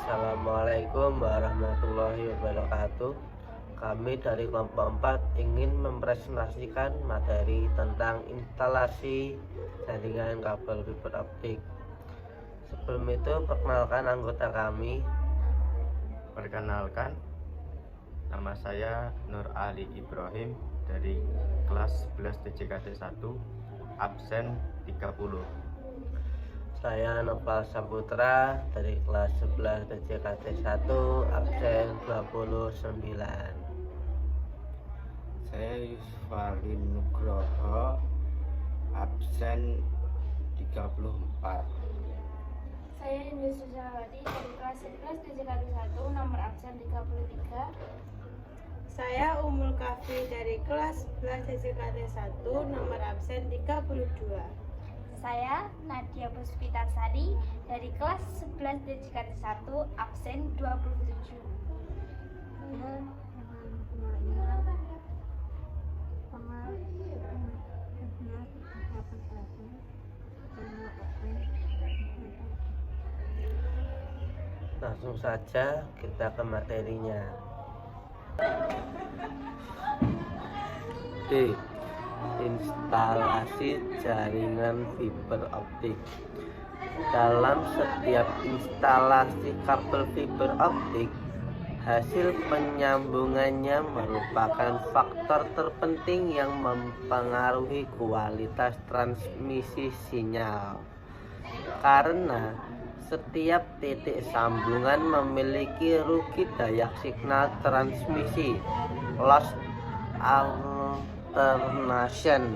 Assalamualaikum warahmatullahi wabarakatuh. Kami dari kelompok 4 ingin mempresentasikan materi tentang instalasi jaringan kabel fiber optik. Sebelum itu, perkenalkan anggota kami. Perkenalkan, nama saya Nur Ali Ibrahim dari kelas 11 TJKD 1, absen 30. Saya Noval Saputra dari kelas 11 TJKD 1, absen 29. Saya Yusufali Nugroho, absen 34. Saya Indri Suciawati dari kelas 11 TJKD 1, nomor absen 33. Saya Umul Kafi dari kelas 11 TJKD 1, nomor absen 32. Saya Nadia Puspitarsari dari kelas 11 TJKD 1, absen 27. Langsung saja kita ke materinya. D. Instalasi jaringan fiber optik. Dalam setiap instalasi kabel fiber optik, hasil penyambungannya merupakan faktor terpenting yang mempengaruhi kualitas transmisi sinyal. Karena setiap titik sambungan memiliki rugi daya signal transmisi loss alternation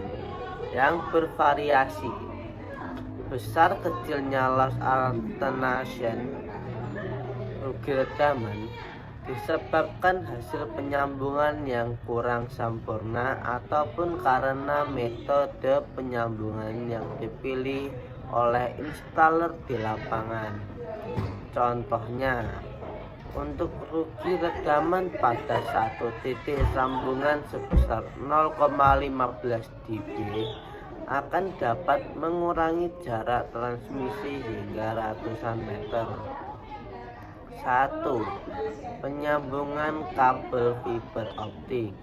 yang bervariasi. Besar kecilnya loss alternation rugi rekaman disebabkan hasil penyambungan yang kurang sempurna ataupun karena metode penyambungan yang dipilih oleh installer di lapangan. Contohnya, untuk rugi rekaman pada satu titik sambungan sebesar 0,15 dB akan dapat mengurangi jarak transmisi hingga ratusan meter. 1. Penyambungan kabel fiber optik.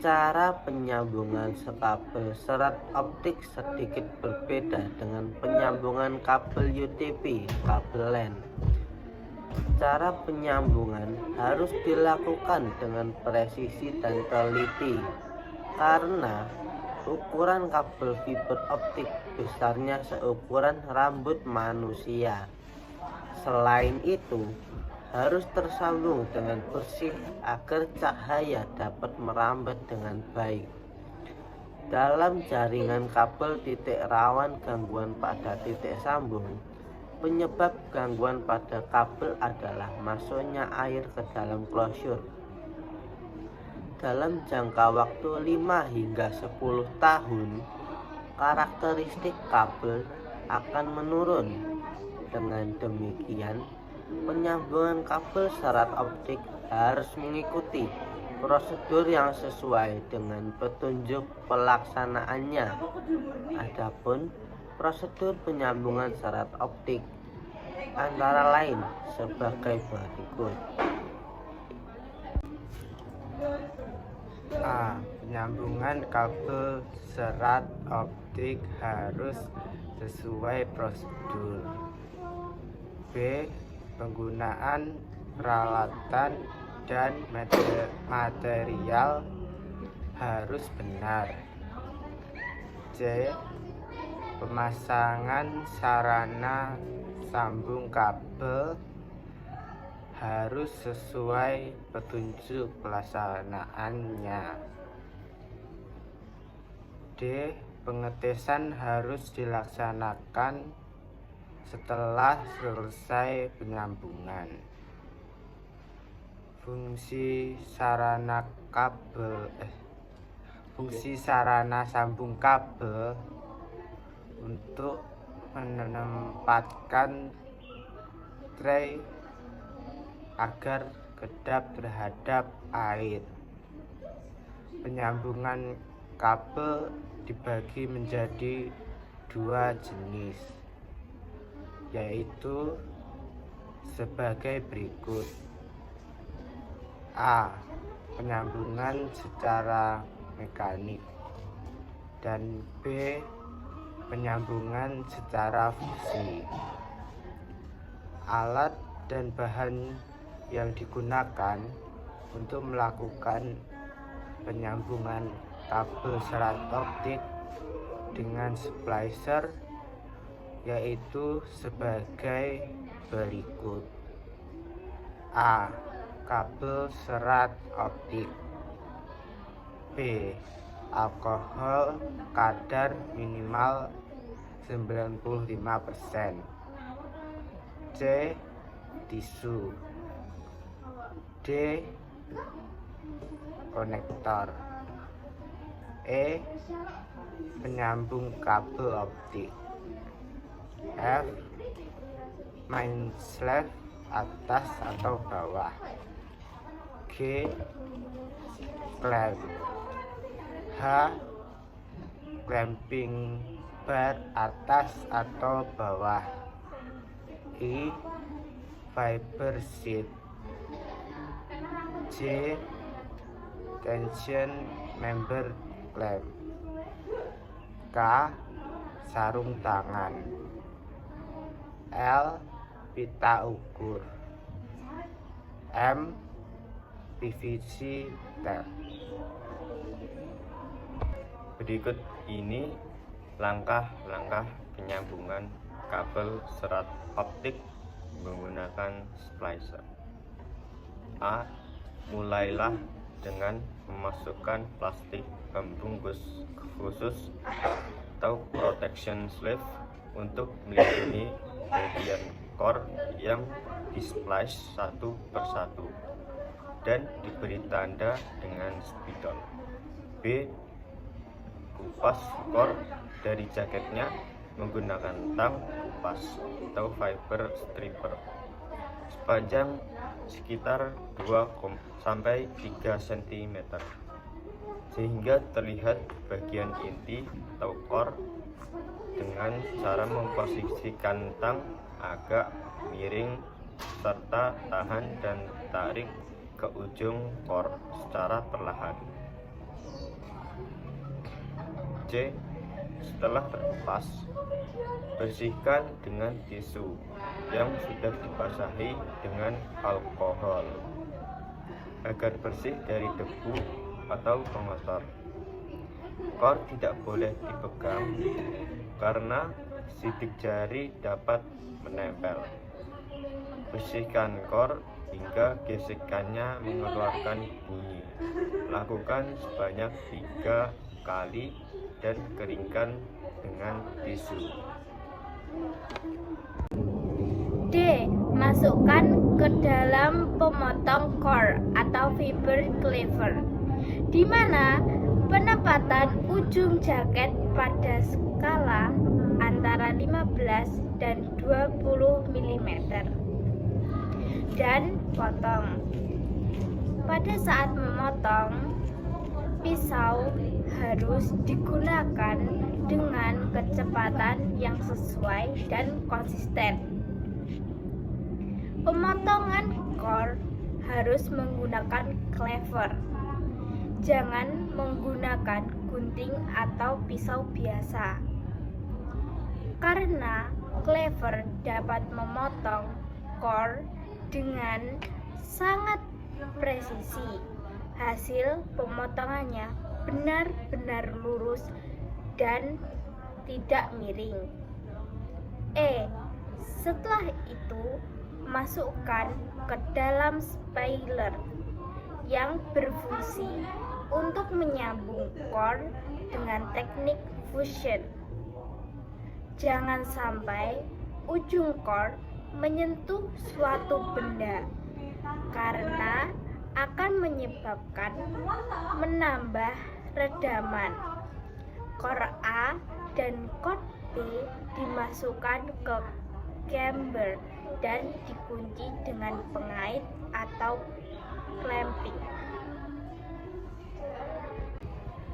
Cara penyambungan sekabel serat optik sedikit berbeda dengan penyambungan kabel UTP, kabel LAN. Cara penyambungan harus dilakukan dengan presisi dan teliti karena ukuran kabel fiber optik besarnya seukuran rambut manusia. Selain itu, harus tersambung dengan bersih agar cahaya dapat merambat dengan baik. Dalam jaringan kabel titik rawan gangguan pada titik sambung, penyebab gangguan pada kabel adalah masuknya air ke dalam klosur. Dalam jangka waktu 5 hingga 10 tahun, karakteristik kabel akan menurun. Dengan demikian, penyambungan kabel serat optik harus mengikuti prosedur yang sesuai dengan petunjuk pelaksanaannya. Adapun prosedur penyambungan serat optik antara lain sebagai berikut. A. Penyambungan kabel serat optik harus sesuai prosedur. B. Penggunaan peralatan dan material harus benar. C. Pemasangan sarana sambung kabel harus sesuai petunjuk pelaksanaannya. D. Pengetesan harus dilaksanakan setelah selesai penyambungan. Fungsi sarana sambung kabel untuk menempatkan tray agar kedap terhadap air. Penyambungan kabel dibagi menjadi dua jenis, yaitu sebagai berikut. A. Penyambungan secara mekanik, dan B. Penyambungan secara fungsi. Alat dan bahan yang digunakan untuk melakukan penyambungan kabel serat optik dengan splicer yaitu sebagai berikut. A. Kabel serat optik. B. Alkohol kadar minimal 95%. C. Tisu. D. Konektor. E. Penyambung kabel optik. F. Main slave atas atau bawah. G. Clamp. H. Clamping bar atas atau bawah. I. Fiber sheet. J. Tension member clamp. K. Sarung tangan. L. Pita ukur. M. PVC tape. Berikut ini langkah-langkah penyambungan kabel serat optik menggunakan splicer. A. Mulailah dengan memasukkan plastik pembungkus khusus atau protection sleeve untuk melindungi bagian core yang di-splice satu persatu dan diberi tanda dengan spidol. B. Kupas core dari jaketnya menggunakan tang kupas atau fiber stripper sepanjang sekitar 2 sampai 3 cm sehingga terlihat bagian inti atau core dengan cara memposisikan tang agak miring serta tahan dan tarik ke ujung core secara perlahan. C. Setelah terlepas, bersihkan dengan tisu yang sudah dibasahi dengan alkohol agar bersih dari debu atau pengotor. Core tidak boleh dipegang karena sidik jari dapat menempel. Bersihkan core hingga gesekannya mengeluarkan bunyi. Lakukan sebanyak 3 kali dan keringkan dengan tisu. D. Masukkan ke dalam pemotong core atau fiber cleaver, di mana penempatan ujung jaket pada skala antara 15 dan 20 mm dan potong. Pada saat memotong, pisau harus digunakan dengan kecepatan yang sesuai dan konsisten. Pemotongan core harus menggunakan cleaver. Jangan menggunakan gunting atau pisau biasa, karena cleaver dapat memotong core dengan sangat presisi. Hasil pemotongannya benar-benar lurus dan tidak miring. E. Setelah itu, masukkan ke dalam spoiler yang berfungsi untuk menyambung core dengan teknik fusion. Jangan sampai ujung core menyentuh suatu benda, karena akan menyebabkan menambah redaman. Core A dan core B dimasukkan ke chamber dan dikunci dengan pengait atau clamping.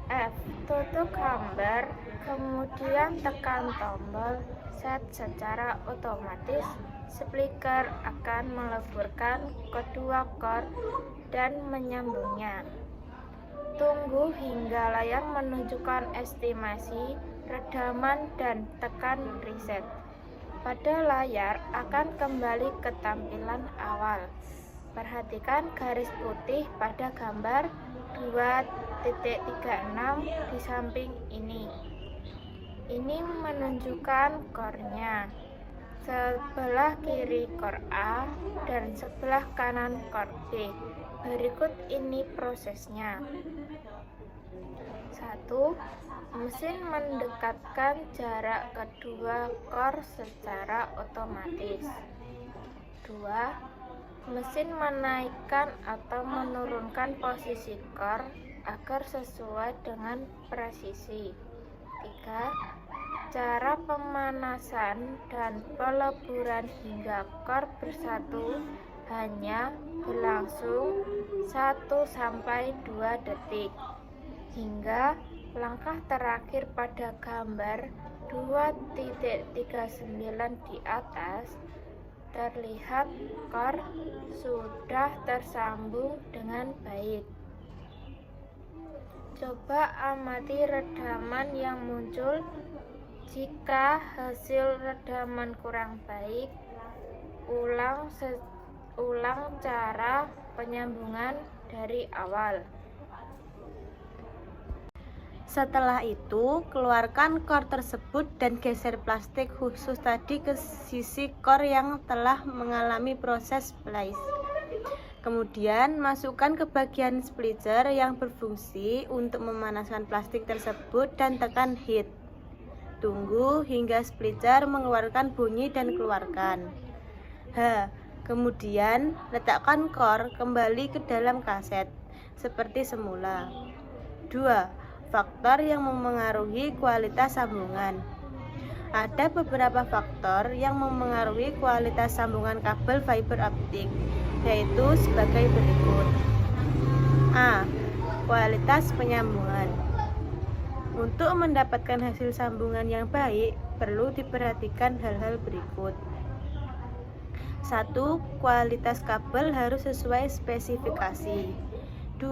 F. Tutup chamber, kemudian tekan tombol preset secara otomatis, splitter akan meleburkan kedua core dan menyambungnya. Tunggu hingga layar menunjukkan estimasi redaman dan tekan reset. Pada layar akan kembali ke tampilan awal. Perhatikan garis putih pada gambar 2.36 di samping ini. Ini menunjukkan core-nya. Sebelah kiri core A dan sebelah kanan core B. Berikut ini prosesnya. 1. Mesin mendekatkan jarak kedua core secara otomatis. 2. Mesin menaikkan atau menurunkan posisi core agar sesuai dengan presisi. 3. Cara pemanasan dan peleburan hingga core bersatu hanya berlangsung 1-2 detik. Hingga langkah terakhir pada gambar 2.39 di atas, terlihat core sudah tersambung dengan baik. Coba amati redaman yang muncul. Jika hasil redaman kurang baik, ulang cara penyambungan dari awal. Setelah itu, keluarkan core tersebut dan geser plastik khusus tadi ke sisi core yang telah mengalami proses splice. Kemudian, masukkan ke bagian splitter yang berfungsi untuk memanaskan plastik tersebut dan tekan heat. Tunggu hingga splitter mengeluarkan bunyi dan keluarkan. Kemudian, letakkan core kembali ke dalam kaset seperti semula. 2. Faktor yang memengaruhi kualitas sambungan. Ada beberapa faktor yang memengaruhi kualitas sambungan kabel fiber optik, yaitu sebagai berikut. A. Kualitas penyambungan. Untuk mendapatkan hasil sambungan yang baik, perlu diperhatikan hal-hal berikut. 1. Kualitas kabel harus sesuai spesifikasi. 2.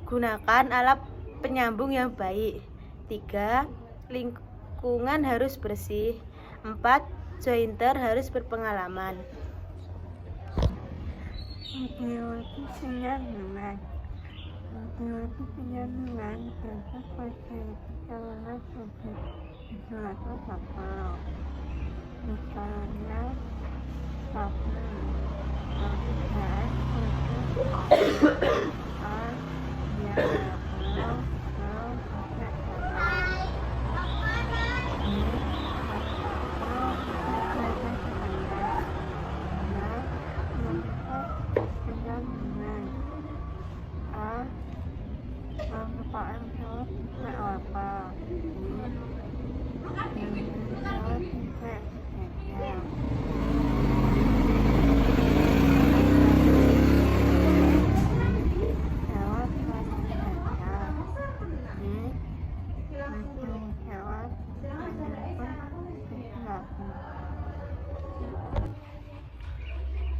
Gunakan alat penyambung yang baik. 3. Lingkungan harus bersih. 4. Jointer harus berpengalaman.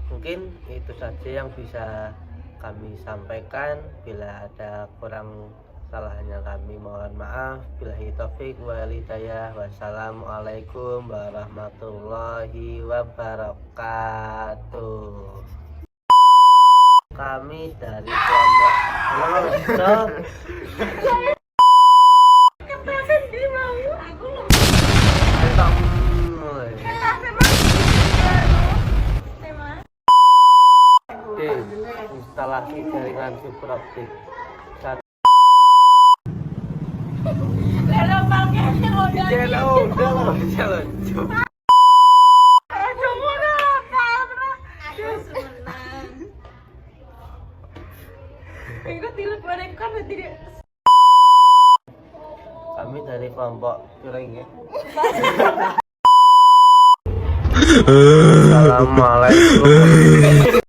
Mungkin itu saja yang bisa kami sampaikan. Bila ada kurang salahnya kami mohon maaf. Billahi taufik wal hidayah. Wassalamualaikum warahmatullahi wabarakatuh. Kami dari kelompok instalasi jaringan fiber optik. Kami dari kelompok piring ya. Assalamualaikum.